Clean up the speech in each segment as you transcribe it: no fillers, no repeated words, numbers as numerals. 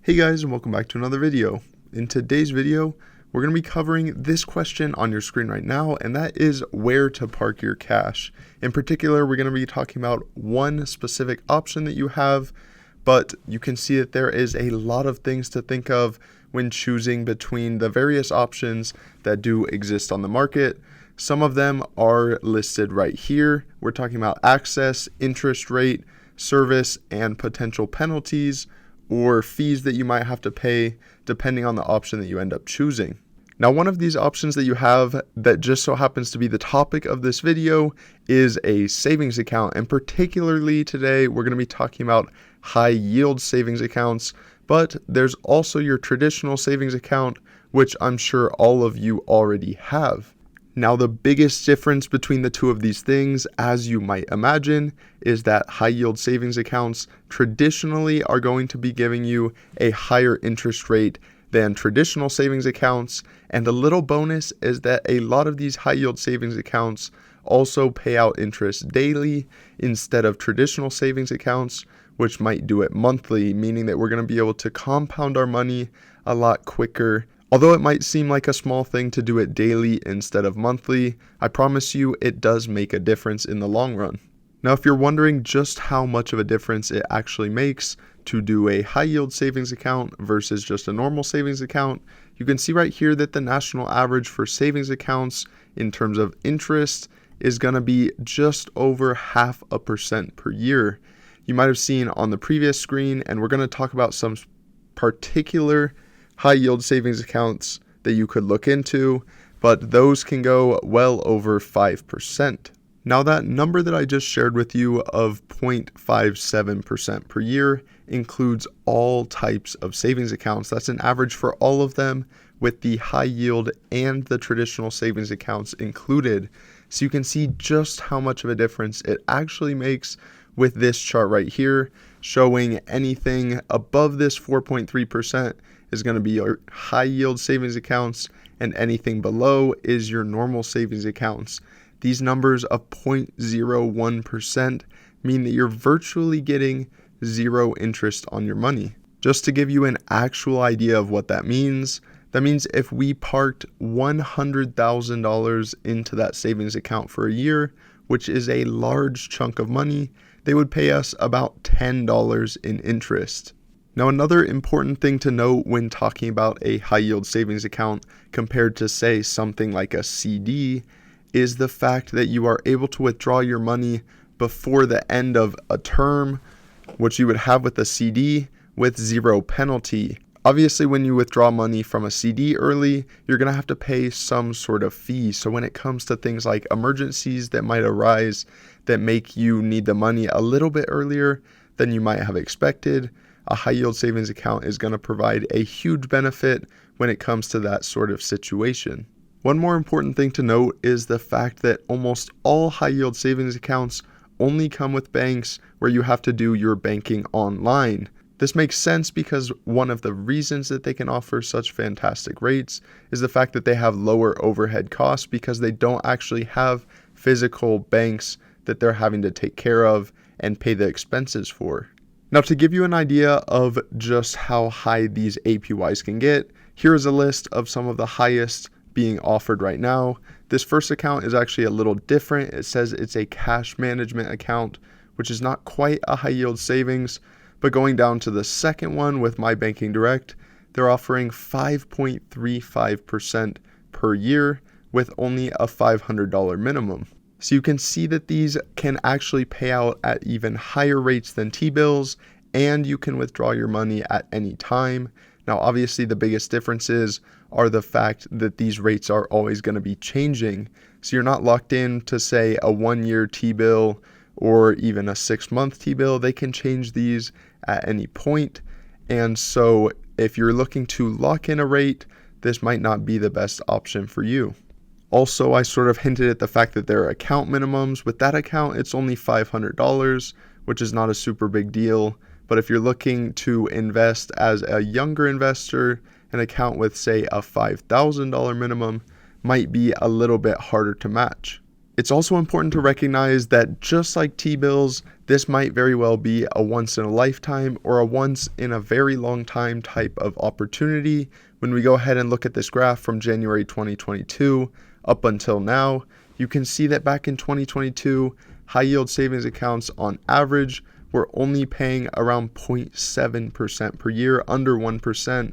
Hey guys, and welcome back to another video. In today's video, we're going to be covering this question on your screen right now, and that is where to park your cash. In particular, we're going to be talking about one specific option that you have, but you can see that there is a lot of things to think of when choosing between the various options that do exist on the market. Some of them are listed right here. We're talking about access, interest rate, service, and potential penalties or fees that you might have to pay depending on the option that you end up choosing. Now, one of these options that you have that just so happens to be the topic of this video is a savings account. And particularly today, we're going to be talking about high yield savings accounts, but there's also your traditional savings account, which I'm sure all of you already have. Now, the biggest difference between the two of these things, as you might imagine, is that high yield savings accounts traditionally are going to be giving you a higher interest rate than traditional savings accounts. And a little bonus is that a lot of these high yield savings accounts also pay out interest daily instead of traditional savings accounts, which might do it monthly, meaning that we're going to be able to compound our money a lot quicker. Although it might seem like a small thing to do it daily instead of monthly, I promise you it does make a difference in the long run. Now, if you're wondering just how much of a difference it actually makes to do a high yield savings account versus just a normal savings account, you can see right here that the national average for savings accounts in terms of interest is going to be just over 0.5% per year. You might have seen on the previous screen, and we're going to talk about some particular high yield savings accounts that you could look into, but those can go well over 5%. Now, that number that I just shared with you of 0.57% per year includes all types of savings accounts. That's an average for all of them, with the high yield and the traditional savings accounts included. So you can see just how much of a difference it actually makes with this chart right here, showing anything above this 4.3% is going to be your high yield savings accounts, and anything below is your normal savings accounts. These numbers of 0.01% mean that you're virtually getting zero interest on your money. Just to give you an actual idea of what that means if we parked $100,000 into that savings account for a year, which is a large chunk of money, they would pay us about $10 in interest. Now, another important thing to note when talking about a high yield savings account compared to, say, something like a CD is the fact that you are able to withdraw your money before the end of a term, which you would have with a CD, with zero penalty. Obviously, when you withdraw money from a CD early, you're going to have to pay some sort of fee. So when it comes to things like emergencies that might arise that make you need the money a little bit earlier than you might have expected, a high yield savings account is going to provide a huge benefit when it comes to that sort of situation. One more important thing to note is the fact that almost all high yield savings accounts only come with banks where you have to do your banking online. This makes sense because one of the reasons that they can offer such fantastic rates is the fact that they have lower overhead costs because they don't actually have physical banks that they're having to take care of and pay the expenses for. Now, to give you an idea of just how high these APYs can get, here is a list of some of the highest being offered right now. This first account is actually a little different. It says it's a cash management account, which is not quite a high yield savings, but going down to the second one with My Banking Direct, they're offering 5.35% per year with only a $500 minimum. So you can see that these can actually pay out at even higher rates than T-bills, and you can withdraw your money at any time. Now, obviously, the biggest differences are the fact that these rates are always going to be changing. So you're not locked in to, say, a 1-year T-bill or even a 6-month T-bill. They can change these at any point. And so if you're looking to lock in a rate, this might not be the best option for you. Also, I sort of hinted at the fact that there are account minimums. With that account, it's only $500, which is not a super big deal. But if you're looking to invest as a younger investor, an account with, say, a $5,000 minimum might be a little bit harder to match. It's also important to recognize that just like T-bills, this might very well be a once in a lifetime or a once in a very long time type of opportunity. When we go ahead and look at this graph from January 2022 up until now, you can see that back in 2022, high yield savings accounts on average were only paying around 0.7% per year, under 1%,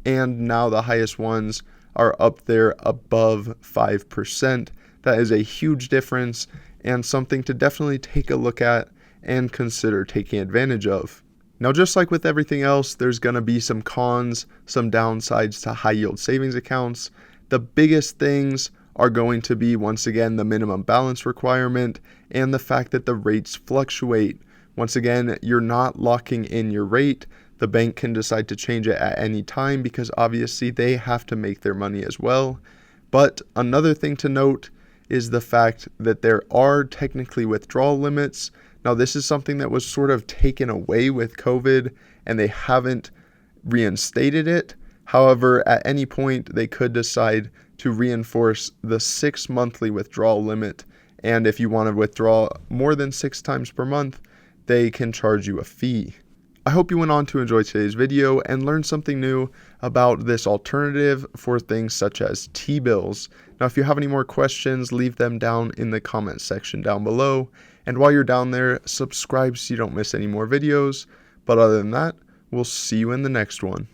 and now the highest ones are up there above 5%. That is a huge difference and something to definitely take a look at and consider taking advantage of. Now, just like with everything else, there's going to be some cons, some downsides to high yield savings accounts. The biggest things are going to be, once again, the minimum balance requirement and the fact that the rates fluctuate. Once again, you're not locking in your rate. The bank can decide to change it at any time because obviously they have to make their money as well. But another thing to note is the fact that there are technically withdrawal limits. Now, this is something that was sort of taken away with COVID and they haven't reinstated it. However, at any point, they could decide to reinforce the 6 monthly withdrawal limit. And if you want to withdraw more than 6 times per month, they can charge you a fee. I hope you went on to enjoy today's video and learn something new about this alternative for things such as T-bills. Now, if you have any more questions, leave them down in the comment section down below. And while you're down there, subscribe so you don't miss any more videos. But other than that, we'll see you in the next one.